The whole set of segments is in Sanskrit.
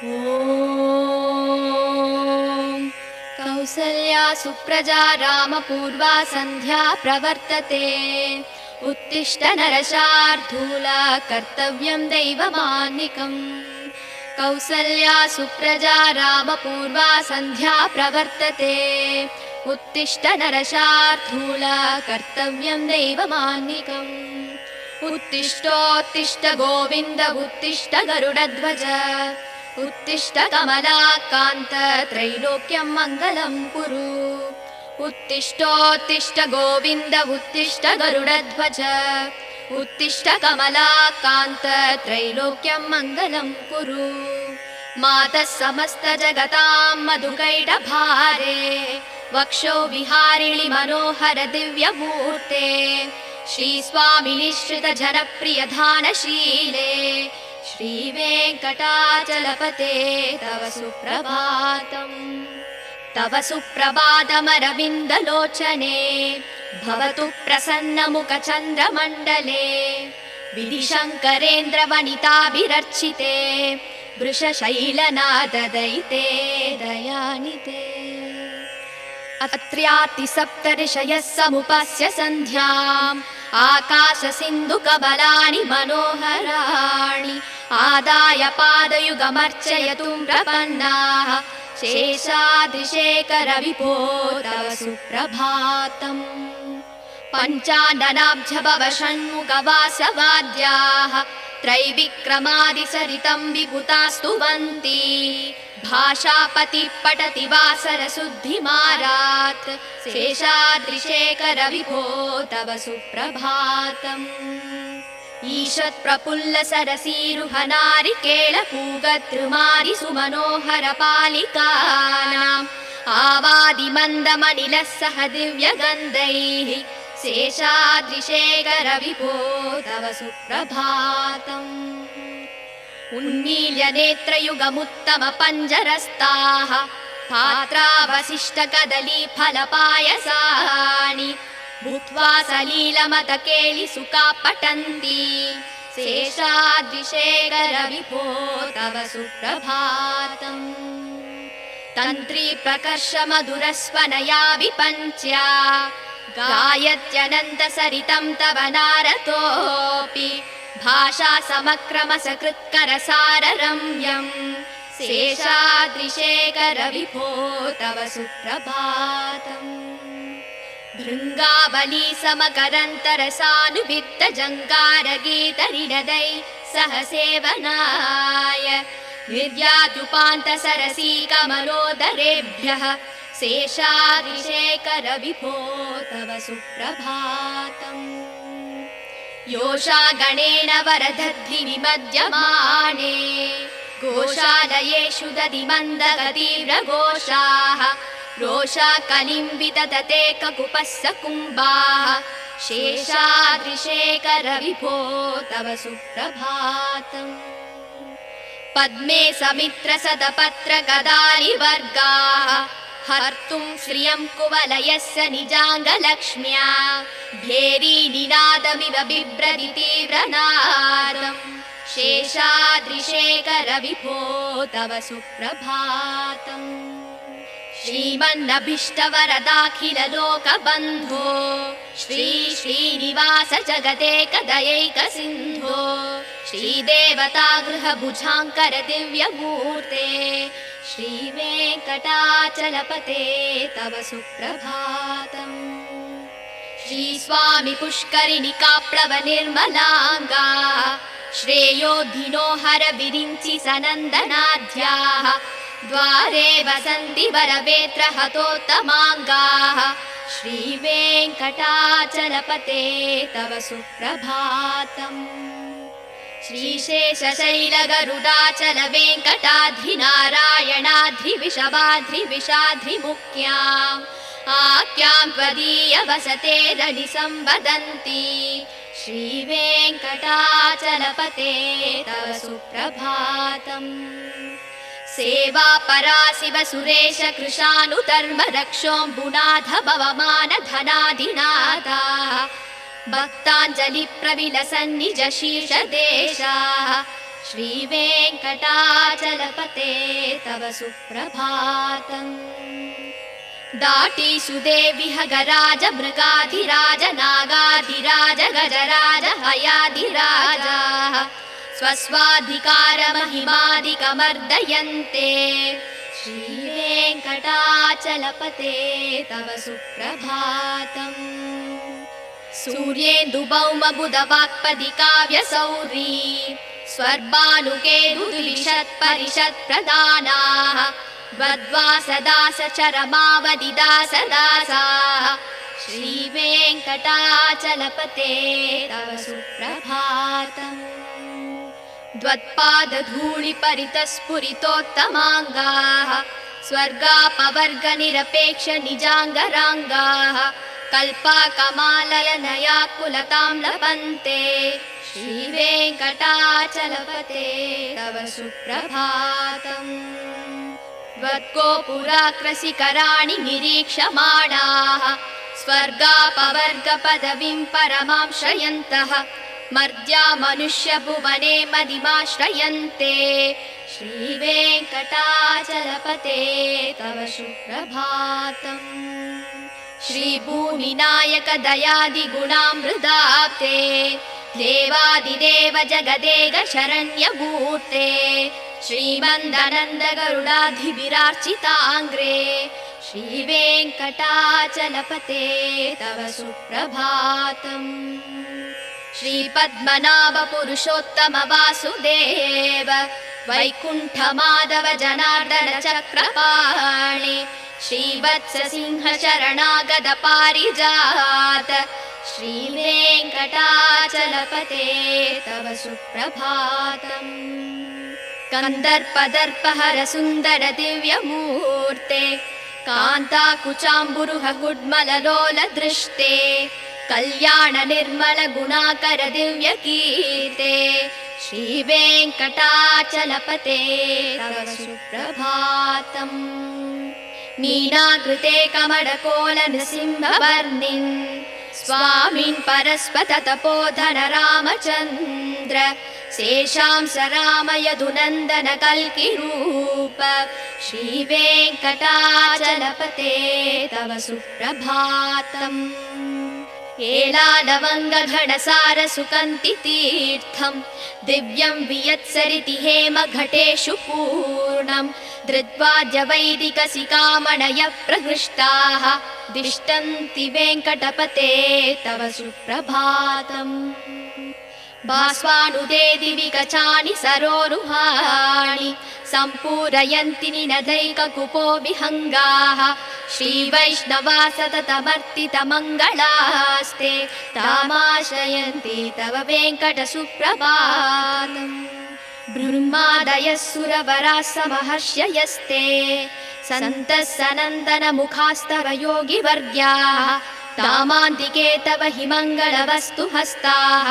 ॐ कौसल्या सुप्रजा रामपूर्वा सन्ध्या प्रवर्तते। उत्तिष्ठ नरशार्दूला कर्तव्यं दैवमान्निकम्। कौसल्या सुप्रजा रामपूर्वा सन्ध्या प्रवर्तते। उत्तिष्ठ नरशार्दूला कर्तव्यं दैवमान्निकम्। उत्तिष्ठोत्तिष्ठ गोविन्द उत्तिष्ठ गरुडध्वज। उत्तिष्ठ कमलाकान्त त्रैलोक्यं मङ्गलं कुरु। उत्तिष्ठोत्तिष्ठ गोविन्द उत्तिष्ठ गरुडध्वज। उत्तिष्ठ कमलाकान्त त्रैलोक्यं मङ्गलं कुरु। मातः समस्त जगतां मधुकैटभारे। वक्षो विहारिणि मनोहर दिव्यमूर्ते। श्रीस्वामिनि श्रित जनप्रिय धानशीले। श्रीवेङ्कटाचलपते तव सुप्रभातम्। तव सुप्रभातमरविन्दलोचने। भवतु प्रसन्नमुखचन्द्रमण्डले। विधिशङ्करेन्द्रवनिताभिरर्चिते। वृषशैलनाददयिते दयानिते। अत्र्यातिसप्तऋषयः समुपस्य सन्ध्याम्। आकाशसिन्धुकमलानि मनोहराणि। आदाय पादयुगमर्चयतुं प्रपन्नाः। शेषाद्रिशेखर विभो तव सुप्रभातम्। पञ्चाननाब्ज भव षण्मुखवासवाद्याः। त्रैविक्रमादिसरितं विभुतास्तुवन्ति। भाषापतिः पठति वासरशुद्धिमारात्। शेषाद्रिशेखर विभो तव सुप्रभातम्। ईषत् प्रफुल्ल सरसीरुहनारिकेळपूगद्रुमादि सुमनोहर पालिकानाम्। आवादिमन्दमनिलः सह दिव्यगन्धैः। शेषाद्रिशेखर विभो तव सुप्रभातम्। उन्मील्य नेत्रयुगमुत्तम पञ्जरस्ताः। पात्रावशिष्ट कदली फलपायसानि। भूत्वा सलीलमतकेलि सुखा पठन्ति। शेषाद्रिशेखर विभो तव सुप्रभातम्। तन्त्री प्रकर्ष मधुरस्वनया विपञ्च्या। गायत्यनन्त सरितं तव नारतोऽपि। भाषा समक्रम सकृत्करसाररम्यम्। शेषाद्रिशेखर विभो तव सुप्रभातम्। भृङ्गावली समकरन्तरसानुवित्त जङ्गारगीतनिनदै सह सेवनाय। निर्याद्युपान्त सरसी कमलोदरेभ्यः। शेषाद्रिशेखर विभो तव सुप्रभातम्। योषा गणेन वरदध्नि विमध्यमाने। गोशालयेषु दधिमन्दगतीव्रघोषाः। रोषा कलिं विदधते ककुपस्स कुम्भाः। शेषाद्रिशेखर विभो तव सुप्रभातम्। पद्मे समित्र सदपत्र गदारिवर्गाः। हर्तुं श्रियं कुवलयस्य निजाङ्गलक्ष्म्या। भेरी निनादमिव बिभ्रति तीव्रनादम्। शेषाद्रिशेखर विभो तव सुप्रभातम्। श्रीमन्नभीष्टवरदाखिल लोकबन्धो। श्री श्रीनिवास जगदेकदयैक सिन्धो। श्रीदेवता गृहभुजाङ्कर दिव्यमूर्ते। श्रीवेङ्कटाचलपते तव सुप्रभातम्। श्रीस्वामि पुष्करिणिकाप्लव निर्मलाङ्गा। श्रेयोधिनो हर विरिञ्चि सनन्दनाद्याः। द्वारे वसन्ति वरवेत्र हतोत्तमाङ्गाः। श्रीवेङ्कटाचलपते तव सुप्रभातम्। श्रीशेषशैलगरुडाचल वेङ्कटाद्रिनारायणाद्रिविषवाद्रिविषाद्रिमुख्याम्। आख्यां त्वदीय वसतेरनि संवदन्ति। श्रीवेङ्कटाचलपते तव सुप्रभातम्। सेवा परा शिव सुरेश कृशानुधर्म रक्षोऽम्बुनाथ भवमान धनाधिनाथा। भक्ताञ्जलि प्रविलसन्निज शीर्षदेशाः। श्रीवेङ्कटाचलपते तव सुप्रभातम् दाटीषु देविह गराज मृगाधिराज नागाधिराज गजराज हयाधिराजाः स्वस्वाधिकारमहिमादिकमर्दयन्ते श्रीवेङ्कटाचलपते तव सुप्रभातम् सूर्येन्दुभौमबुधवाक्पदि काव्यसौरी स्वर्भानुकेतुद्विषत्परिषत्प्रदानाः द्वद्वासदासचरमावदिदासदासाः श्रीवेङ्कटाचलपते तव सुप्रभातम् द्वत्पादधूलिपरितस्फुरितोत्तमाङ्गाः स्वर्गापवर्गनिरपेक्षनिजाङ्गराङ्गाः कल्पाकमाललनयाकुलतां लभन्ते श्रीवेङ्कटाचलपते तव सुप्रभातम् त्वद्गोपुराकृशिखराणि निरीक्षमाणाः स्वर्गापवर्गपदवीं परमां श्रयन्तः मर्त्या मनुष्यभुवने मदिमाश्रयन्ते श्रीवेङ्कटाचलपते तव सुप्रभातम् श्रीभूमिनायक दयादिगुणामृताप्ते देवादिदेव जगदेक शरण्यमूर्ते श्रीमन्दनन्द गरुडाधिभिरार्चिताङ्ग्रे श्रीवेङ्कटाचलपते तव सुप्रभातम् श्रीपद्मनाभ पुरुषोत्तम वासुदेव वैकुण्ठमाधव जनार्दन चक्रपाणि श्रीवत्स सिंह शरणागत पारिजात श्रीवेङ्कटाचलपते तव सुप्रभातम् कन्दर्पदर्पहर सुन्दर दिव्यमूर्ते कान्ताकुचाम्बुरुह गुड्मललोल दृष्टे कल्याण निर्मल गुणाकर दिव्यकीर्ते श्रीवेङ्कटाचलपते तव सुप्रभातम् मीनाकृते कमलकोल नृसिंहवर्णिन् स्वामिन् परस्पत तपोधन रामचन्द्र शेषांस राम यदुनन्दन कल्किरूप श्रीवेङ्कटाचलपते तव सुप्रभातम् एलालवङ्गघनसार सुकन्ति तीर्थम् दिव्यं वियत्सरिति हेम घटेषु पूर्णम् धृत्वाद्य वैदिकसिकामणयः प्रहृष्टाः दिष्टन्ति वेङ्कटपते तव सुप्रभातम् भास्वानुदे दिवि गचानि सरोरुहाणि सम्पूरयन्ति निनदैककुपो विहङ्गाः श्रीवैष्णवा सततमर्तितमङ्गलास्ते तामाश्रयन्ति तव वेङ्कटसुप्रभातम् ब्रह्मादयः सुरवराः समहर्षयस्ते सन्तः सनन्दनमुखास्तव योगिवर्ग्याः तामान्तिके तव हि मङ्गलवस्तु हस्ताः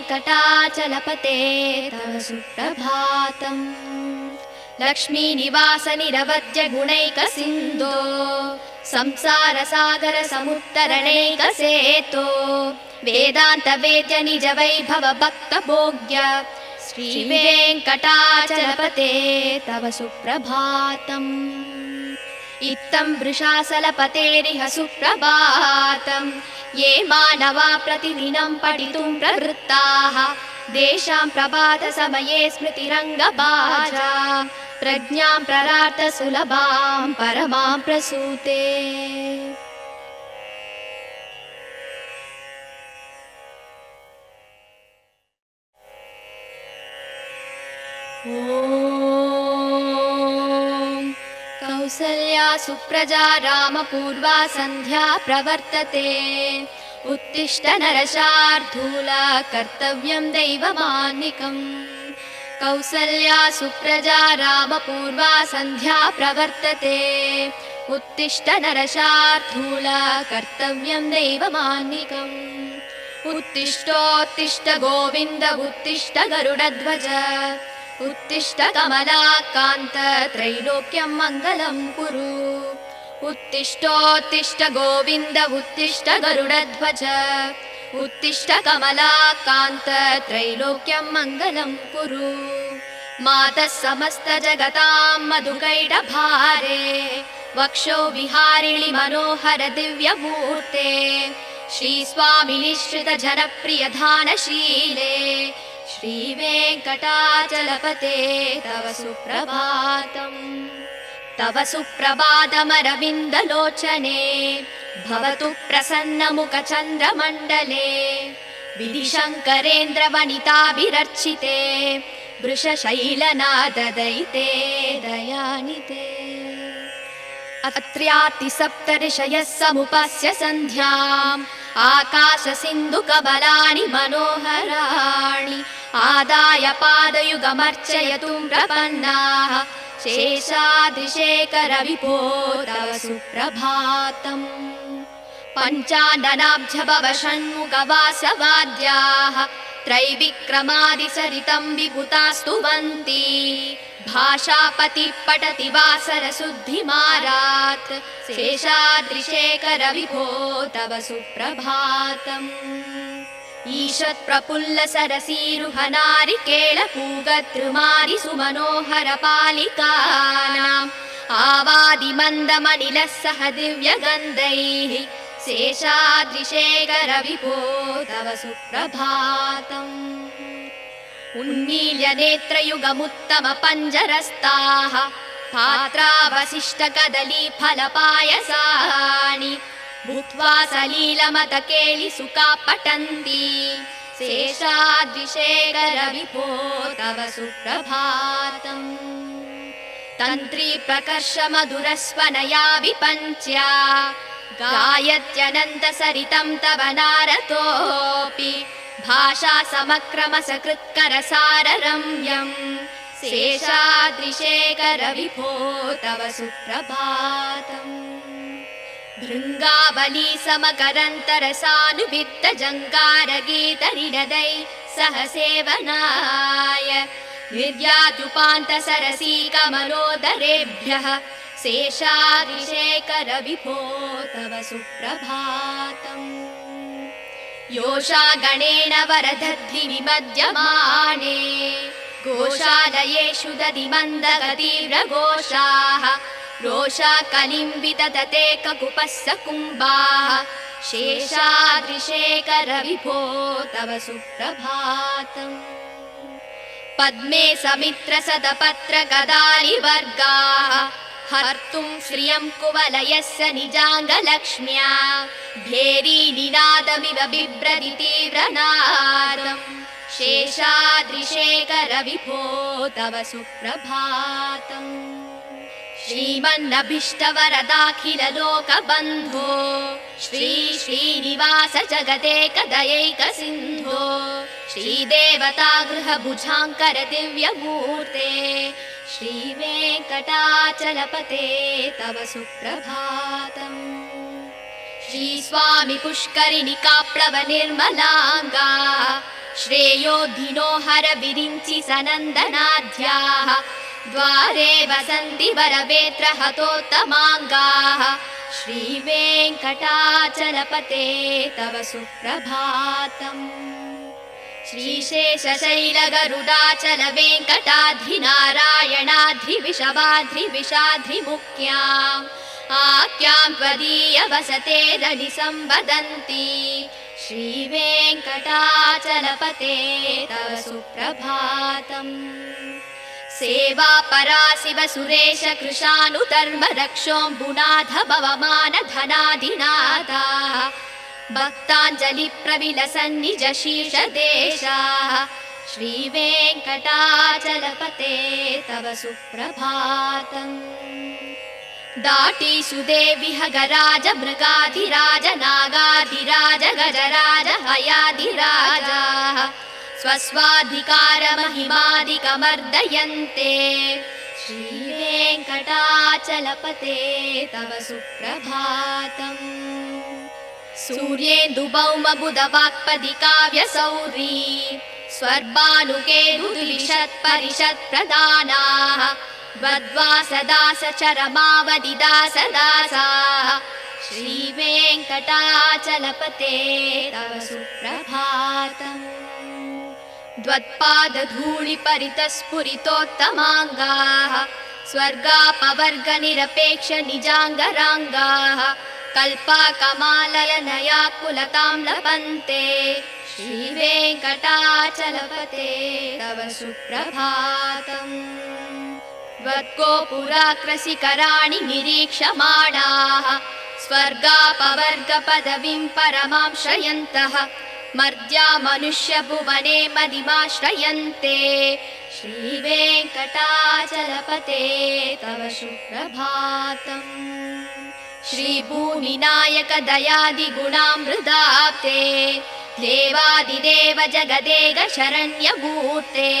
श्रीवेङ्कटाचलपते तव सुप्रभातम् लक्ष्मीनिवास निरवद्य गुणैकसिन्धो संसारसागर समुत्तरणैकसेतो वेदान्त वेद्य निज वैभव भक्तभोग्य श्रीवेङ्कटाचलपते तव सुप्रभातम् इत्थं वृषाचलपतेरिह सुप्रभातम् ये मानवा प्रतिदिनं पठितुं प्रवृत्ताः तेषां प्रभातसमये स्मृतिरङ्गभाजा प्रज्ञां प्ररार्थ सुलभां परमां प्रसूते। कौसल्या सुप्रजा रामपूर्वा सन्ध्या प्रवर्तते उत्तिष्ठ नरशार्दूल कर्तव्यं दैवमान्निकम् कौसल्या सुप्रजा रामपूर्वा सन्ध्या प्रवर्तते उत्तिष्ठ नरशार्दूल कर्तव्यं दैवमान्निकम् उत्तिष्ठोत्तिष्ठ गोविन्द उत्तिष्ठ गरुडध्वज उत्तिष्ठ कमलाकान्त त्रैलोक्यं मङ्गलं कुरु उत्तिष्ठोत्तिष्ठ गोविन्द उत्तिष्ठ गरुडध्वज उत्तिष्ठ कमलाकान्त त्रैलोक्यं मङ्गलं कुरु मातः समस्तजगतां मधुकैटभारे वक्षो विहारिणि मनोहर दिव्यमूर्ते श्रीस्वामिनिश्रित जनप्रियधानशीले श्रीवेङ्कटाचलपते तव सुप्रभातम् तव सुप्रभातमरविन्दलोचने भवतु प्रसन्नमुखचन्द्रमण्डले विधिशङ्करेन्द्रवनिताभिरर्चिते वृषशैलनाददयिते दयानिते अत्र्यातिसप्तऋषयः समुपस्य सन्ध्याम् आकाशसिन्धुकमलानि मनोहराणि आदाय पादयुगमर्चयतुं प्रपन्नाः शेषाद्रिशेखरविभो तव सुप्रभातम् पञ्चाननाब्जभव षण्मुखवासवाद्याः त्रैविक्रमादिसरितं विभुतास्तुवन्ति भाषापतिः पठति वासरशुद्धिमारात् शेषाद्रिशेखरविभो तव सुप्रभातम् ईषत्प्रफुल्लसरसीरुहनारिकेळपूगद्रुमारि सुमनोहरपालिकानाम् आवादिमन्दमनिलः सह दिव्यगन्धैः शेषाद्रिशेखरविभो तव सुप्रभातम् उन्मील्य नेत्रयुगमुत्तमपञ्जरस्ताः पात्रावशिष्टकदलीफलपायसानि भूत्वा सलीलमतकेलिसुखा पठन्ति शेषाद्रिशेखरविभो तव सुप्रभातम् तन्त्री प्रकर्षमधुरस्वनया विपञ्च्या गायत्यनन्तसरितं तव नारतोऽपि भाषा समक्रमसकृत्करसाररम्यम् शेषाद्रिशेखरविभो तव सुप्रभातम् भृङ्गावली समकरन्तरसानुवित्तजङ्गारगीतरिणदै सह सेवनाय निर्यात्युपान्तसरसी कमलोदरेभ्यः शेषाद्रिशेखरविभो तव सुप्रभातम् योषा गणेन वरदद्रिविमध्यमाने घोषालयेषु दधिमन्दगतीव्रघोषाः रोषा कलिं विदधते ककुपस्य कुम्भाः शेषाद्रिशेखरविभो तव सुप्रभातम् पद्मे समित्रसदपत्रगदालिवर्गाः हर्तुं श्रियं कुवलयस्य निजाङ्गलक्ष्म्या भेरीनिनादमिव बिभ्रति तीव्रनादम् शेषाद्रिशेखरविभो तव सुप्रभातम् श्रीमन्नभीष्टवरदाखिललोकबन्धो श्री श्रीनिवास जगदेकदयैकसिन्धो श्रीदेवतागृहभुजाङ्कर दिव्यमूर्ते श्रीवेङ्कटाचलपते तव सुप्रभातम् श्रीस्वामि पुष्करिणिकाप्लवनिर्मलाङ्गा श्रेयोधिनो हरविरिञ्चि सनन्दनाद्याः द्वारे वसन्ति वरवेत्रहतोत्तमाङ्गाः श्रीवेङ्कटाचलपते तव सुप्रभातम् श्रीशेषशैलगरुडाचलवेङ्कटाद्रिनारायणाद्रिविषवाद्रिविषाद्रिमुख्याम् आख्यां त्वदीयवसतेरनिसंवदन्ति श्रीवेङ्कटाचलपते तव सुप्रभातम् सेवापरा शिव सुरेश कृशानुधर्म रक्षोऽम्बुनाथ भवमानधनाधिनाथाः भक्ताञ्जलिप्रविलसन्निज शीर्षदेशाः श्रीवेङ्कटाचलपते तव सुप्रभातम् दाटीसुदेविह गराज मृगाधिराज नागाधिराज गजराज हयाधिराजाः स्वस्वाधिकारमहिमादिकमर्दयन्ते श्रीवेङ्कटाचलपते तव सुप्रभातम् सूर्येन्दुभौमबुधवाक्पदि काव्यसौरी स्वर्भानुकेतुलिषत्परिषत्प्रदानाः वद्वासदासचरमावदिदासदासाः श्रीवेङ्कटाचलपते तव सुप्रभातम् द्वत्पादधूलिपरितस्फुरितोत्तमाङ्गाः स्वर्गापवर्गनिरपेक्ष निजाङ्गराङ्गाः कल्पाकमालयनया कुलतां लपन्ते श्रीवेङ्कटाचलपते तव सुप्रभातम् त्वद्गोपुराकृशिखराणि निरीक्षमाणाः स्वर्गापवर्गपदवीं परमां श्रयन्तः मर्त्या मनुष्यभुवने मदिमाश्रयन्ते श्रीवेङ्कटाचलपते तव सुप्रभातम् श्रीभूमिनायक दयादिगुणामृताप्ते देवादिदेव जगदेक शरण्यमूर्ते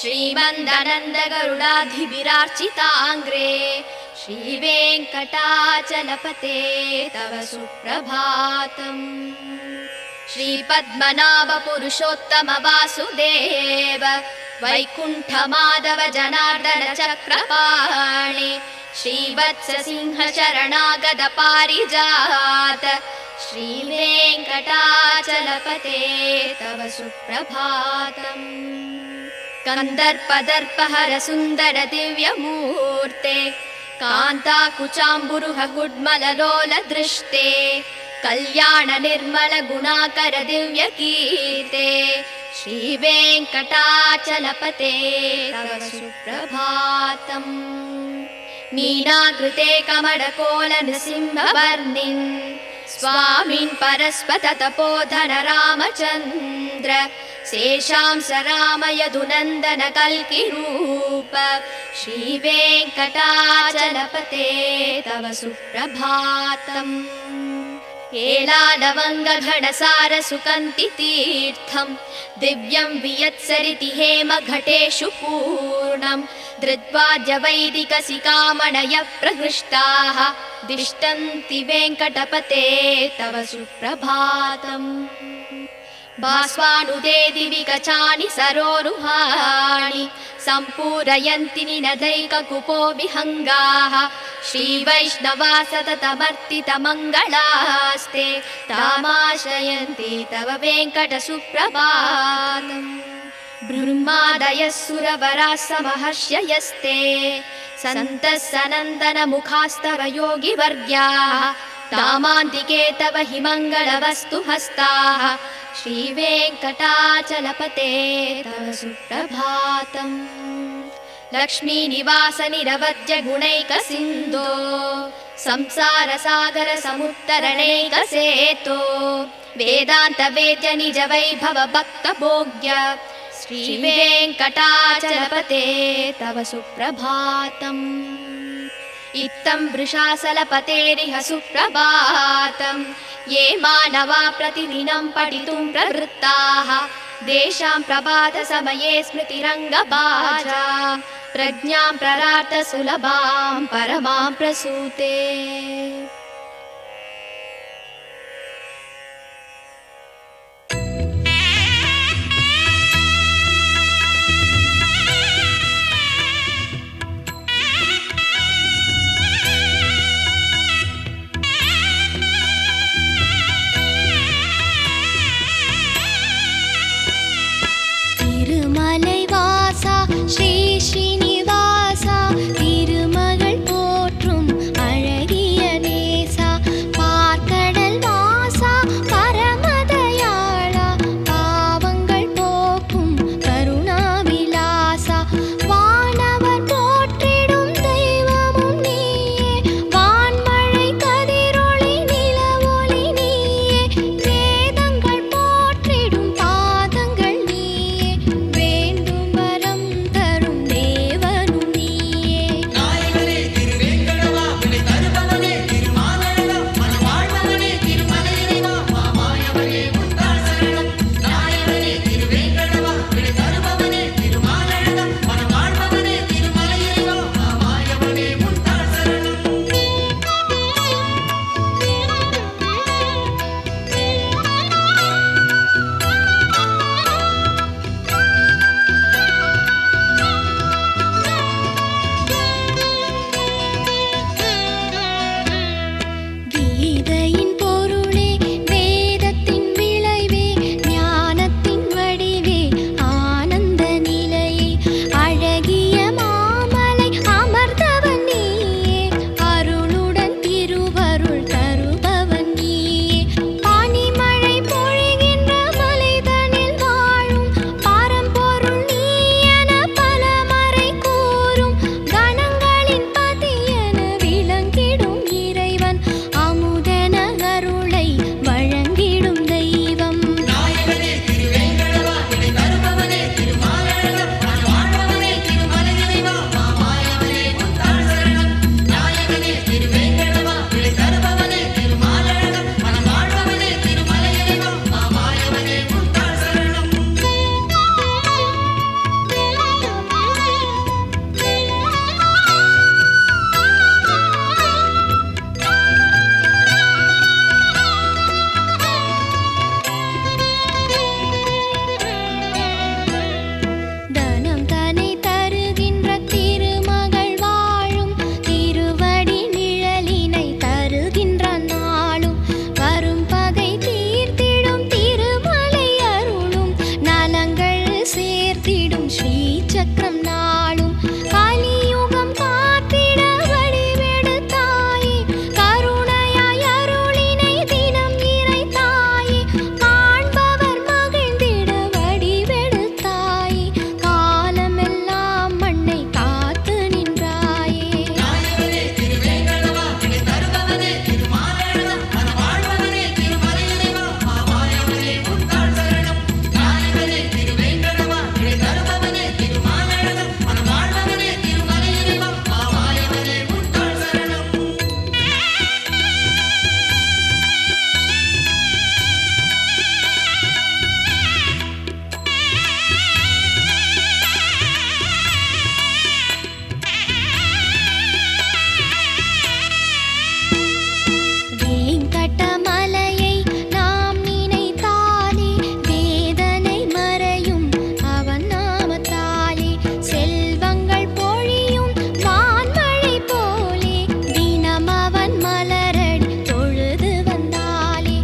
श्रीमन्दनन्द गरुडाधिभिरार्चिताङ्ग्रे श्रीवेङ्कटाचलपते तव सुप्रभातम् श्रीपद्मनाभ पुरुषोत्तम वासुदेव वैकुण्ठ माधव जनार्दन चक्रपाणि श्रीवत्स सिंह शरणागत पारिजात श्रीवेङ्कटाचलपते तव सुप्रभातम् कन्दर्पदर्पहर सुन्दर दिव्यमूर्ते कान्ताकुचाम्बुरुह गुड्मललोल दृष्टे कल्याण निर्मल गुणाकर दिव्यकीर्ते श्रीवेङ्कटाचलपते तव सुप्रभातम् मीनाकृते कमलकोल नृसिंहवर्णिन् स्वामिन् परस्पत तपोधन रामचन्द्र शेषांस राम यदुनन्दन कल्किरूप श्रीवेङ्कटाचलपते तव सुप्रभातम् एलालवङ्गघनसार सुकन्ति तीर्थं दिव्यं वियत्सरिति हेम घटेषु पूर्णं धृत्वाद्य वैदिकसिकामणय प्रहृष्टाः दिष्टन्ति वेङ्कटपते तव सुप्रभातम् भास्वानुदे दिवि कचानि सरोरुहाणि सम्पूरयन्ति निनदैककुपो विहङ्गाः श्रीवैष्णवा सततमर्तितमङ्गलास्ते तामाश्रयन्ति तव वेङ्कट सुप्रभातम् ब्रह्मादयः सुरवराः समहर्षयस्ते सन्तः सनन्दन मुखास्तव योगिवर्ग्याः तामान्तिके तव हि मङ्गलवस्तु हस्ताः श्रीवेङ्कटाचलपते तव सुप्रभातम् लक्ष्मीनिवास निरवद्य गुणैक सिन्धो संसार सागर समुत्तरणैक सेतो वेदान्त वेद्य निज वैभव भक्त भोग्य श्रीवेङ्कटाचलपते तव सुप्रभातम् इत्थं वृषाचलपतेरिह सुप्रभातम् ये मानवा प्रतिदिनं पठितुं प्रवृत्ताः तेषां प्रभातसमये स्मृतिरङ्गभाजा प्रज्ञां प्ररार्थ सुलभां परमां प्रसूते। श्री श्रीनिवासा तिरुमगळ पोற்றும் अழகியனே ஸ்ரீ சக்கரம் நாளும் கலியுகம் காத்திட வடிவெடுத்தாயே கருணையாய் அருளினை தினம் இறைத்தாயே காண்பவர் மகிழ்ந்திட வடிவெடுத்தாயே காலமெல்லாம் மண்ணை காத்து நின்றாயே வேங்கடமலையை நாம் நினைத்தாலே வேதனை மறையும் அவன் நாமத்தாலே செல்வங்கள் பொழியும் வான்மழை போலே தினம் அவன் மலரடி தொழுது வந்தாலே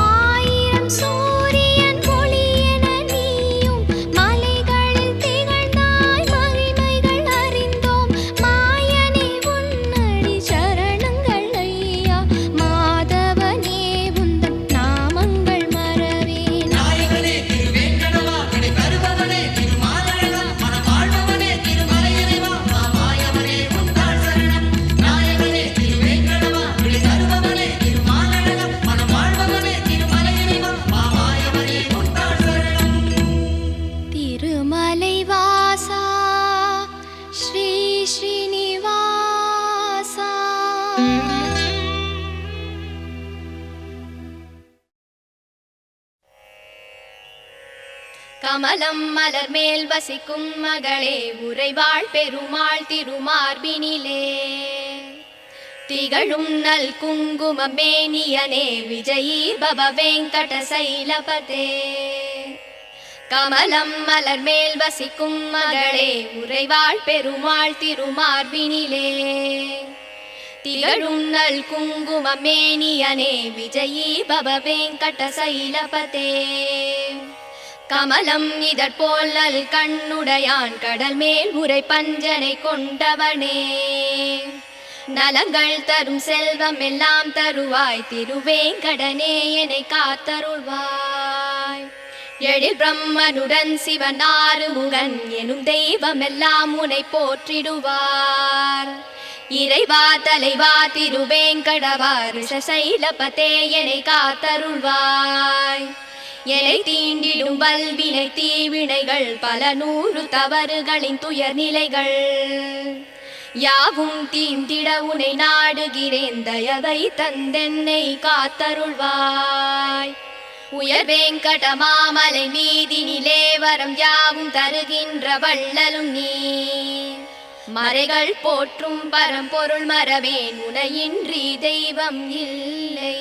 ஆயிரம் சூரியன் ஒளி என நீயும் மலைகளில் திகழ்ந்தாய் மகிமைகள் அறிந்தோம் மாயனே உன்னடி சரணங்கள் ஐயா மாதவனே உந்தன் நாமங்கள் மறவேன் திருமலை வாசா ஸ்ரீ ஸ்ரீனிவாசா கமலம் மலர் மேல் வசிக்கும் மகளே உறைவாள் பெருமாள் திருமார்பினிலே திகழும் நல் குங்குமம் மேனியனே விஜயீ பவ வெங்கட சைலபதே கமலம் மலர் மேல் வசிக்கும் மகளே உறைவாள் பெருமாள் திருமார்பினிலே திகழும் நல் குங்குமம் மேனியனே விஜயீ பவ வெங்கட சைலபதே கமலம் இதற்போல் நல் கண்ணுடையான் கடல் மேல் உரை பஞ்சனை கொண்டவனே நலங்கள் தரும் செல்வம் எல்லாம் தருவாய் திருவேங்கடனே என்னை காத்தருள்வாய் எழில் பிரம்மனுடன் சிவன் ஆறுமுகன் எனும் தெய்வம் எல்லாம் உன்னை போற்றிடுவார் இறைவா தலைவா திருவேங்கடவா ரிஷசைலபதே என்னை காத்தருள்வாய் என்னை தீண்டிடும் வல்வினை தீவினைகள் பல நூறு தவறுகளின் துயர் நிலைகள் யாவும் தீந்திட உனை நாடுகிறேன் தயவை தந்தென்னை காத்தருள்வாய் உயர் வேங்கட மாமலை மீதினிலே வரம் யாவும் தருகின்ற வள்ளலும் நீ மறைகள் போற்றும் பரம்பொருள் மறவேன் உனையின்றி தெய்வம் இல்லை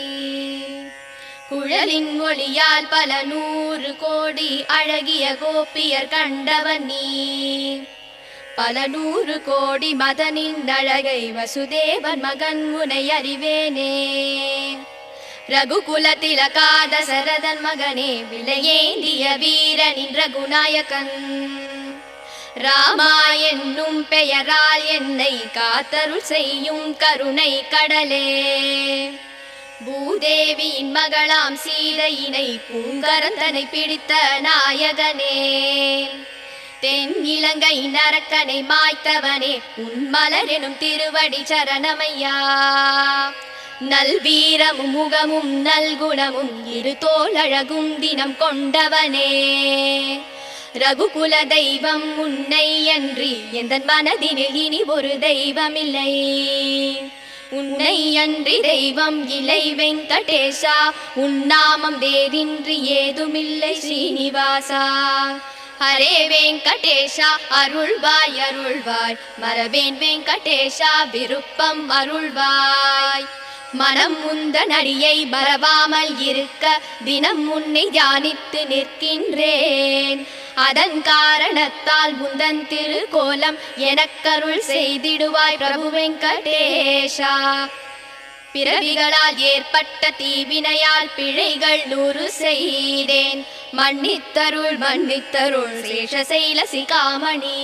குழலின் ஒளியால் பல நூறு கோடி அழகிய கோபியர் கண்டவன் நீ பல நூறு கோடி மதனின் அழகை வசுதேவன் மகன் உனை அறிவேனே ரகுகுல திலகாத சரதன் மகனே விலையேந்திய வீரனின் ரகுநாயகன் ராமா என்னும் பெயரால் என்னை காத்தருள் செய்யும் கருணை கடலே பூதேவியின் மகளாம் சீதையினை பூங்கரந்தனை பிடித்த நாயகனே தென் இலங்கை நரக்கனை மாய்த்தவனே உன் மலர் எனும் திருவடி சரணமையா நல்வீரமும் முகமும் நல்குணமும் இரு தோளழகும் தினம் கொண்டவனே ரகுகுல தெய்வம் உன்னை அன்றி எந்தன் மனதினில் இனி ஒரு தெய்வமில்லை உன்னை அன்றி தெய்வம் இலை வெங்கடேஷா உன் நாமம் வேறின்றி ஏதுமில்லை ஸ்ரீனிவாசா ஹரே வெங்கடேஷா அருள்வாய் அருள்வாய் மரவேன் வெங்கடேஷா விருப்பம் அருள்வாய் மனம் முந்தன் அடியை மறவாமல் இருக்க தினம் உன்னை தியானித்து நிற்கின்றேன் அதன் காரணத்தால் முந்தன் திருக்கோலம் எனக்கருள் செய்திடுவாய் பிரபு வெங்கடேஷா பிறவிகளால் ஏற்பட்ட தீவினையால் பிழைகள் 100 செய்தேன். மன்னித்தருள் மன்னித்தருள் சேஷசைல சிகாமணி.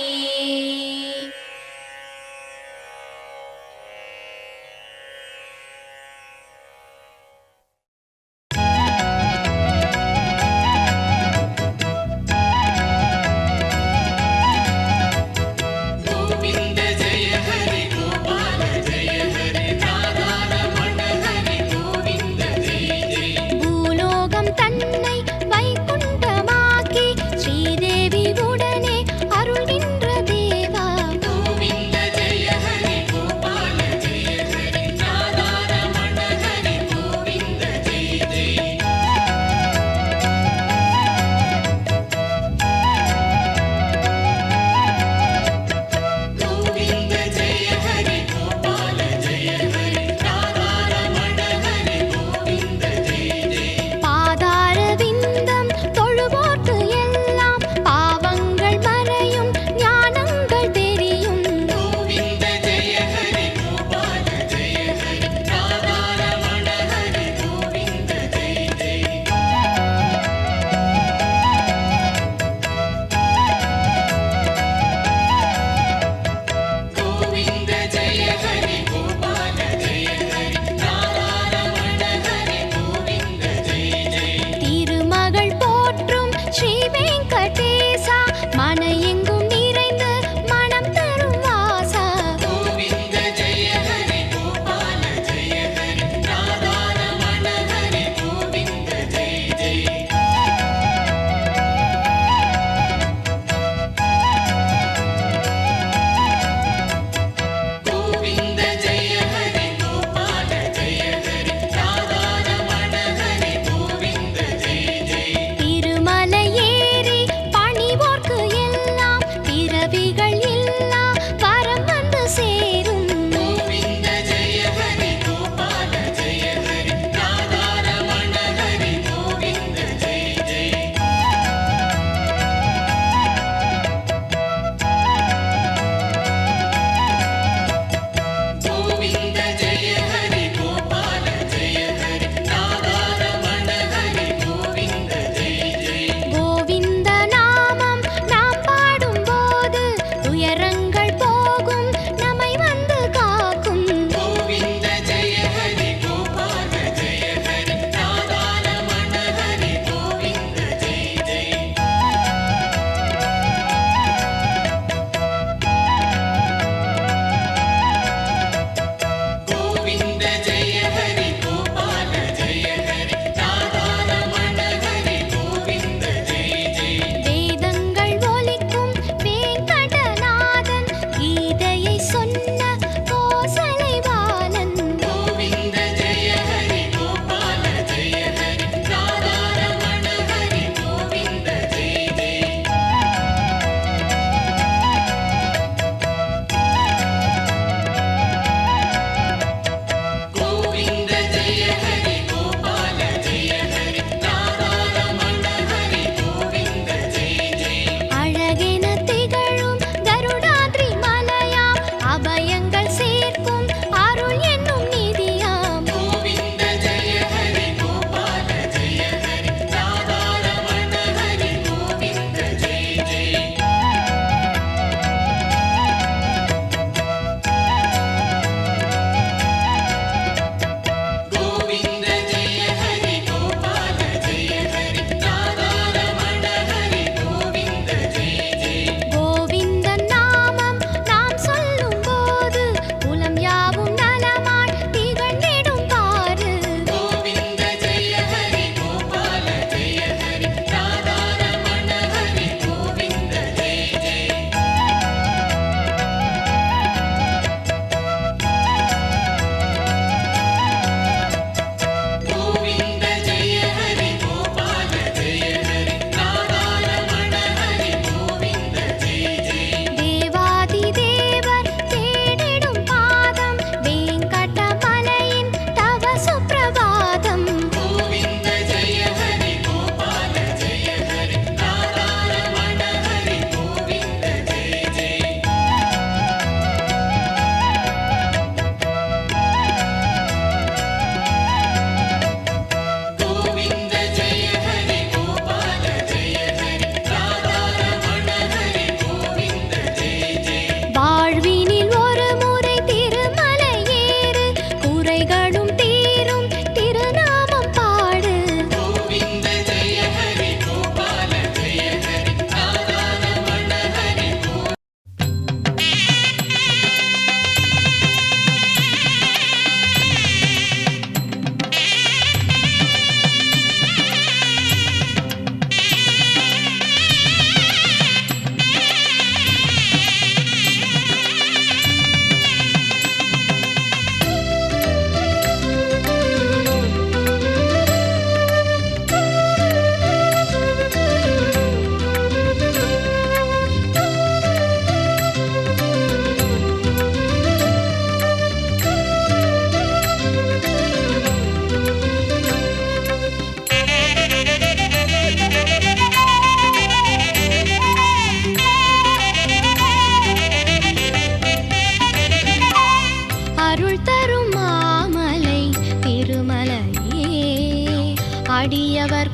பூலோகம் தன்னை வைகுண்டமாக்கி ஸ்ரீதேவி உடனே அருள்கின்ற தேவா.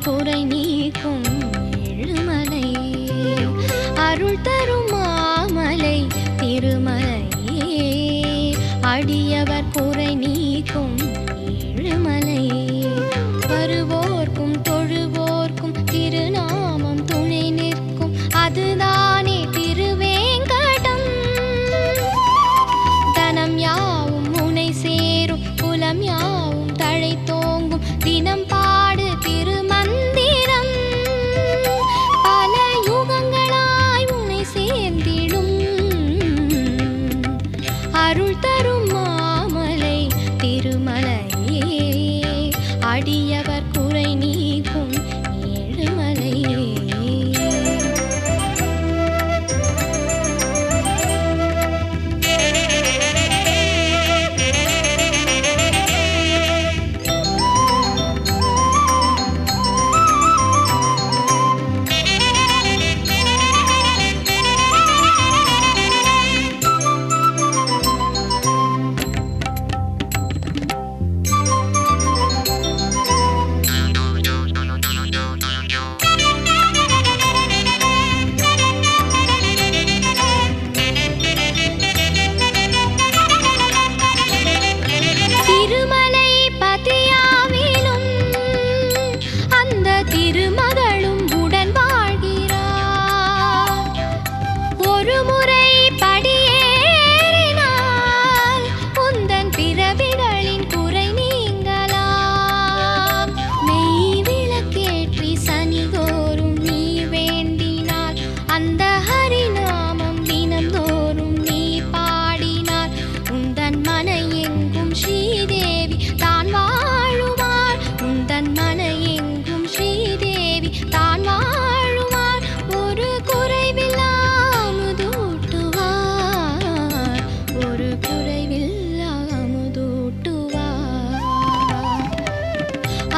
குறை நீக்கும் ஏழுமலை. அருள் தரும் மாமலை திருமலையே, அடியவர் குறை நீக்கும் ஏழுமலை. வருவோர்க்கும் தொழுவோர்க்கும் திருநாமம் துணை நிற்கும், அதுதானே திருவேங்கடம். தனம் யாவும் முனை சேரும், குலம் யாவும் தழை தோங்கும், தினம் பாடு திருமந்திரம். பல யுகங்களாய் உன்னை சேர்ந்திடும், அருள் தரும் மாமலை திருமலையே, அடியவர் குறை நீக்கும் ஏழுமலையே.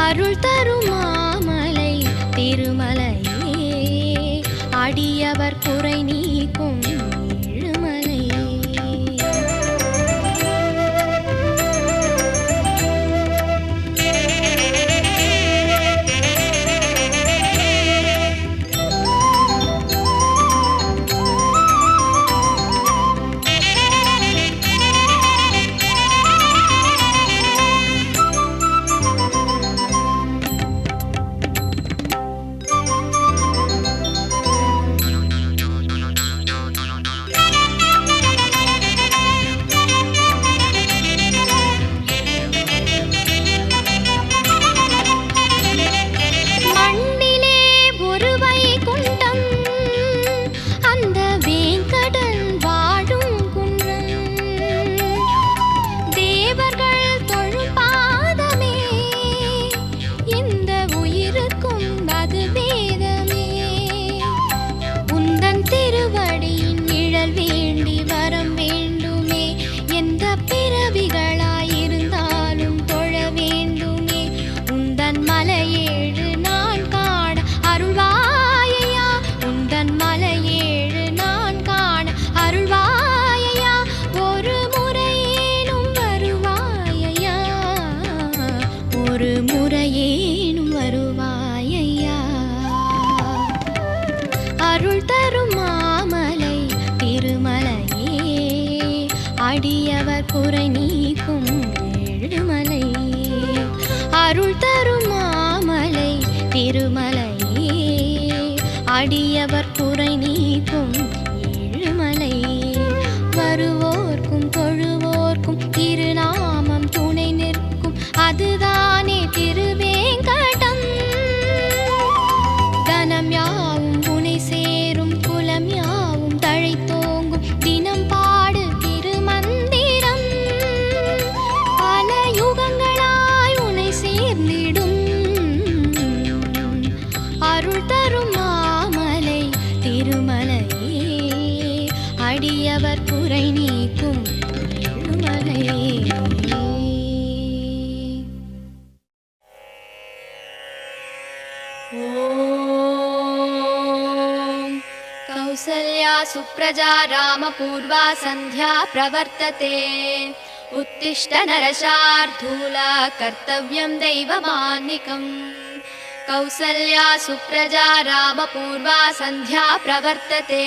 அருள் தரும் மாமலை திருமலையே, அடியவர் குறை நீக்கும் ஏழுமலையே. அருள் தரும் மாமலை திருமலையே, அடியவர் குறை நீக்கும் ஏழுமலை. அருள் தரும் மாமலை திருமலையே, அடியவர் குறை நீக்கும் ஏழுமலை. வருவோர்க்கும் தொழுவோர்க்கும் திருநாமம் துணை நிற்கும், அதுதானே திருவேங்கடம். தனம் யாவும் புனை சேரும், குலம் யாவும் தழை தோங்கும், தினம் பாடு திருமந்திரம். பல யுகங்களாய் உன்னை சேர்ந்திடும், அருள் தரும் மாமலை திருமலையே, அடியவர் குறை நீக்கும் ஏழுமலையே. कौसल्या सुप्रजा रामपूर्वा सन्ध्या प्रवर्तते, उत्तिष्ठ नरशार्दूला कर्तव्यं दैवमान्निकम्. कौसल्या सुप्रजा रामपूर्वा सन्ध्या प्रवर्तते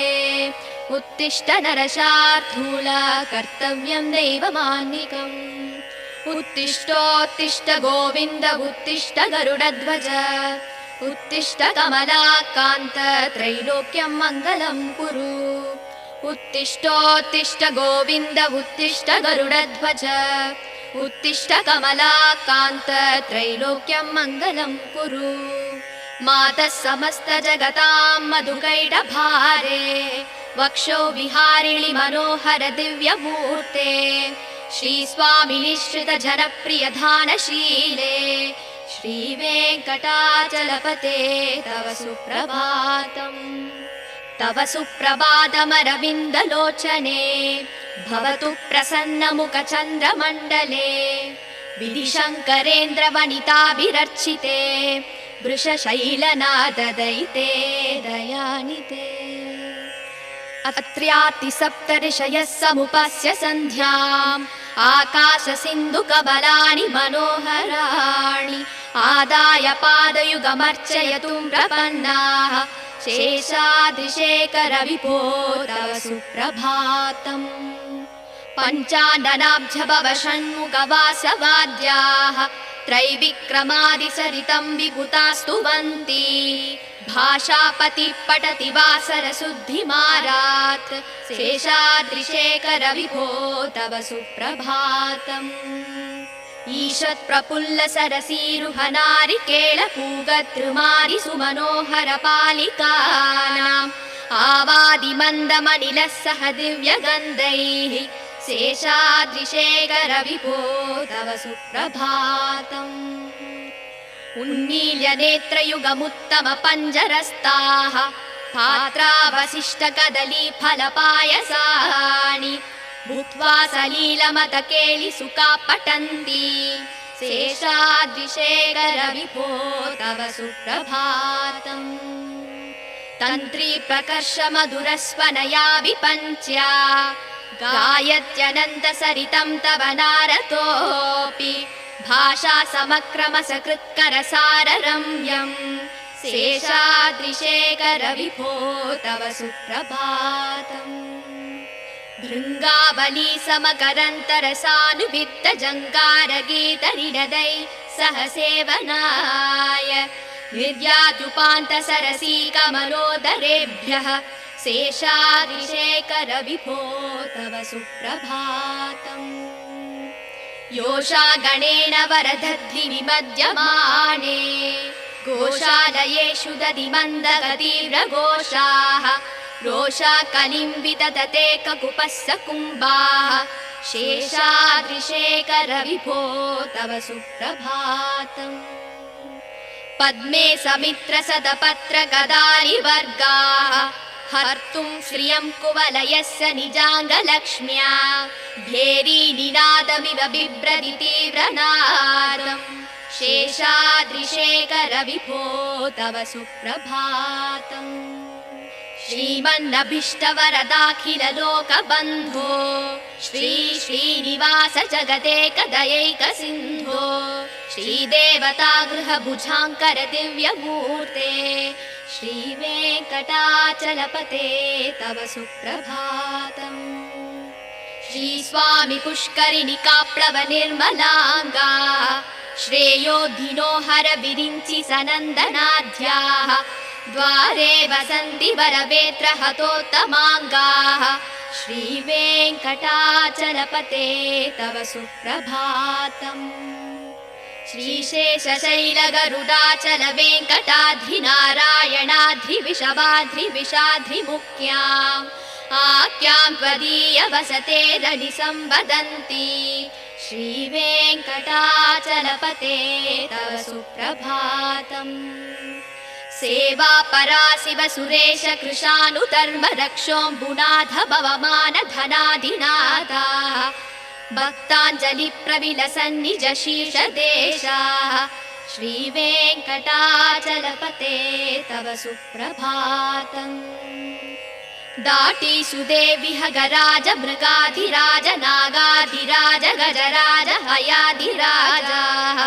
उत्तिष्ठ नरशार्दूल कर्तव्यं दैवमान्निकम् उत्तिष्ठोत्तिष्ठ गोविन्द उत्तिष्ठ गरुडध्वज उत्तिष्ठ कमलाकान्त त्रैलोक्यं मङ्गलं कुरु उत्तिष्ठोत्तिष्ठ गोविन्द उत्तिष्ठ गरुडध्वज उत्तिष्ठ कमलाकान्त त्रैलोक्यं मङ्गलं कुरु मातः समस्त जगतां मधुकैटभारे वक्षो विहारिणि मनोहर दिव्यमूर्ते श्रीस्वामिनि श्रित जनप्रिय धानशीले श्रीवेङ्कटाचलपते तव सुप्रभातम् तव सुप्रभातमरविन्दलोचने भवतु प्रसन्नमुखचन्द्रमण्डले विधिशङ्करेन्द्रवनिताभिरर्चिते वृषशैलनाददयिते दयानिते अत्र्यातिसप्तऋषयः समुपस्य सन्ध्याम् आकाशसिन्धुकबलानि मनोहराणि आदाय पादयुगमर्चयतुं प्रपन्नाः शेषाद्रिशेखर विभो तव सुप्रभातम् पञ्चाननाब्जभव षण्मुखवासवाद्याः त्रैविक्रमादिसरितं विभुतास्तुवन्ति भाषापतिः पठति वासरशुद्धिमारात् शेषाद्रिशेखर विभो तव सुप्रभातम् ईषत् प्रफुल्ल सरसीरुहनारिकेळपूगतृमारि सुमनोहर पालिकानाम् आवादिमन्दमनिलः सह दिव्यगन्धैः शेषाद्रिशेखर विभो तव सुप्रभातम् उन्मील्य नेत्रयुगमुत्तम पञ्जरस्ताः पात्रावशिष्ट कदली फलपायसानि भूत्वा सलीलमतकेलि सुखा पठन्ति शेषाद्रिशेखर विभो तव सुप्रभातम् तन्त्री प्रकर्ष मधुरस्वनया विपञ्च्या गायत्यनन्त सरितं तव नारतोऽपि भाषा समक्रम सकृत्कर साररम्यम् शेषाद्रिशेखर विभो तव सुप्रभातम् भृङ्गावली समकरन्तरसानुवित्त जङ्गारगीतनिनदै सह सेवनाय निर्याद्युपान्त सरसी कमलोदरेभ्यः शेषाद्रिशेखर विभो तव सुप्रभातम् योषा गणेन वरदद्धि विमध्यमाने गोशालयेषु दधिमन्दगतीव्रघोषाः रोषा कलिम्बिततते ककुपस्स कुम्भाः शेषाद्रिशेखर विभो तव सुप्रभातम् पद्मे समित्र सदपत्र गदारिवर्गाः हर्तुं श्रियं कुवलयस्य निजाङ्गलक्ष्म्या भेरी निनादमिव बिभ्रति तीव्रनादम् शेषाद्रिशेखर विभो तव सुप्रभातम् श्रीमन्नभीष्टवरदाखिल लोकबन्धो श्री श्रीनिवास जगदेकदयैक सिन्धो श्रीदेवता गृहभुजाङ्कर दिव्यमूर्ते श्रीवेङ्कटाचलपते तव सुप्रभातम् श्रीस्वामि पुष्करिणिकाप्लव निर्मलाङ्गा श्रेयोधिनो हर विरिञ्चि सनन्दनाद्याः द्वारे वसन्ति वरवेत्र हतोत्तमाङ्गाः श्रीवेङ्कटाचलपते तव सुप्रभातम् श्रीशेषशैलगरुडाचल वेङ्कटाद्रिनारायणाद्रिविषवाद्रिविषाद्रिमुख्याम् आख्यां त्वदीय वसते रनिसंवदन्ति श्रीवेङ्कटाचलपते तव सुप्रभातम् सेवा परा शिव सुरेश कृशानुधर्म रक्षोऽम्बुनाथ भवमान धनाधिनाथाः भक्ताञ्जलि प्रविलसन्निज शीर्ष देशाः श्रीवेङ्कटाचलपते तव सुप्रभातम् दाटीषु देवि हगराज मृगाधिराज नागाधिराज गजराज हयाधिराजाः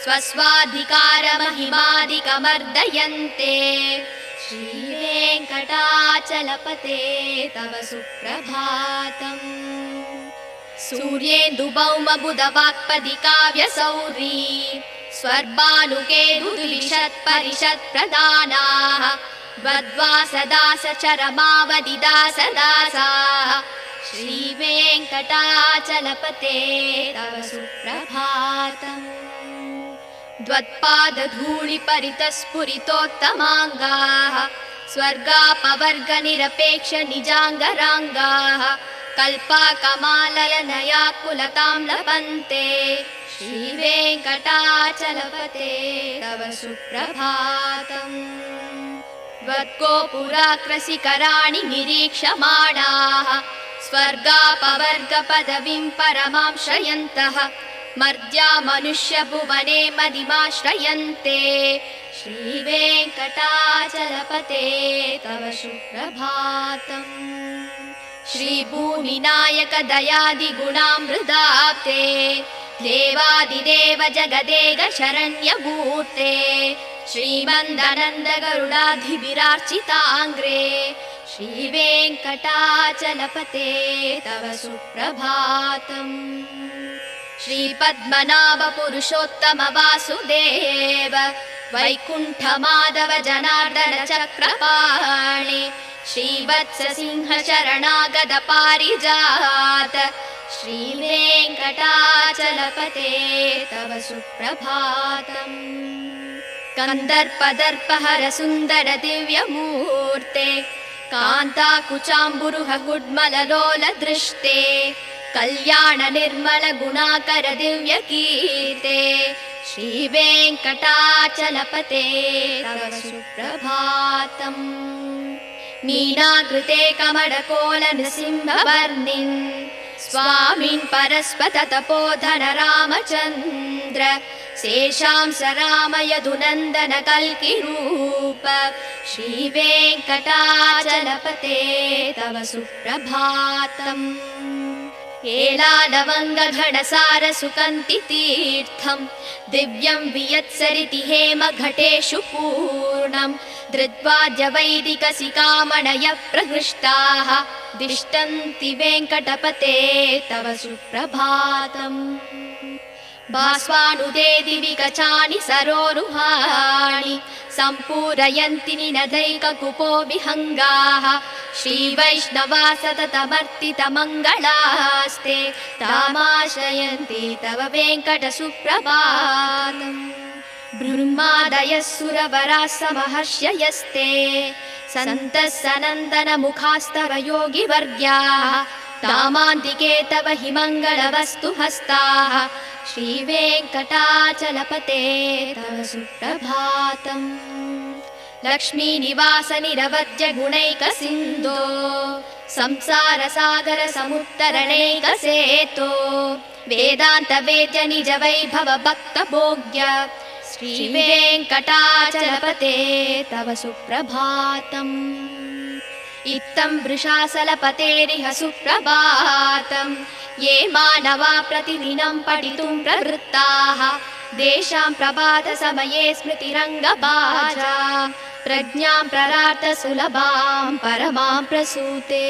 स्वस्वाधिकारमहिमादिकमर्दयन्ते श्रीवेङ्कटाचलपते तव सुप्रभातम् सूर्येन्दुभौमबुधवाक्पदी काव्यसौरी स्वर्भानुकेतुद्विषत्परिषत्प्रदानाः वद्वासदासचरमावदिदासदासाः श्रीवेङ्कटाचलपते तव सुप्रभातम् द्वत्पादधूलिपरितस्फुरितोत्तमाङ्गाः स्वर्गापवर्गनिरपेक्षनिजाङ्गराङ्गाः कल्पाकमाललनयाकुलतां लभन्ते श्रीवेङ्कटाचलपते तव सुप्रभातम् त्वद्गोपुराग्रशिखराणि निरीक्षमाणाः स्वर्गापवर्गपदवीं परमां श्रयन्तः मर्त्या मनुष्यभुवने मदिमाश्रयन्ते श्रीवेङ्कटाचलपते तव सुप्रभातम् श्रीभूमिनायक दयादिगुणामृताप्ते देवादिदेव जगदेक शरण्यमूर्ते श्रीमन्दनन्द गरुडाधिभिरार्चिताङ्ग्रे श्रीवेङ्कटाचलपते तव सुप्रभातम् श्रीपद्मनाभ पुरुषोत्तम वासुदेव वैकुण्ठमाधव जनार्दन चक्रपाणि श्रीवत्स सिंह शरणागत पारिजात श्रीवेङ्कटाचलपते तव सुप्रभातम् कन्दर्पदर्पहर सुन्दर दिव्यमूर्ते कान्ताकुचाम्बुरुह गुड्मललोल दृष्टे कल्याण निर्मल गुणाकर दिव्यकीर्ते श्रीवेङ्कटाचलपते तव सुप्रभातम् मीनाकृते कमलकोल नृसिंहवर्णिन् स्वामिन् परस्पत तपोधन रामचन्द्र शेषांस राम यदुनन्दन कल्किरूप श्रीवेङ्कटाचलपते तव सुप्रभातम् एलालवङ्गघटसार सुकन्ति तीर्थम् दिव्यं वियत्सरिति हेम घटेषु पूर्णम् धृत्वाद्य वैदिकसिकामणयः प्रहृष्टाः दिष्टन्ति वेङ्कटपते तव सुप्रभातम् भास्वानुदे दिवि कचानि सरोरुहाणि सम्पूरयन्ति निनदैककुपो विहङ्गाः श्रीवैष्णवा सततमर्तितमङ्गलास्ते तामाश्रयन्ति तव वेङ्कटसुप्रभातम् ब्रह्मादयः सुरवराः समहर्षयस्ते सन्तः सनन्दनमुखास्तव योगिवर्ग्याः तामान्तिके तव हि मङ्गलवस्तु हस्ताः श्रीवेङ्कटाचलपते तव सुप्रभातम् लक्ष्मीनिवास निरवद्य गुणैकसिन्धो संसारसागर समुत्तरणैकसेतो वेदान्त वेद्य निज वैभव भक्तभोग्य श्रीवेङ्कटाचलपते तव सुप्रभातम् इत्थं वृषाचलपतेरिह सुप्रभातम् ये मानवा प्रतिदिनं पठितुं प्रवृत्ताः तेषां प्रभातसमये स्मृतिरङ्गभाजा प्रज्ञां प्ररार्थ सुलभां परमां प्रसूते।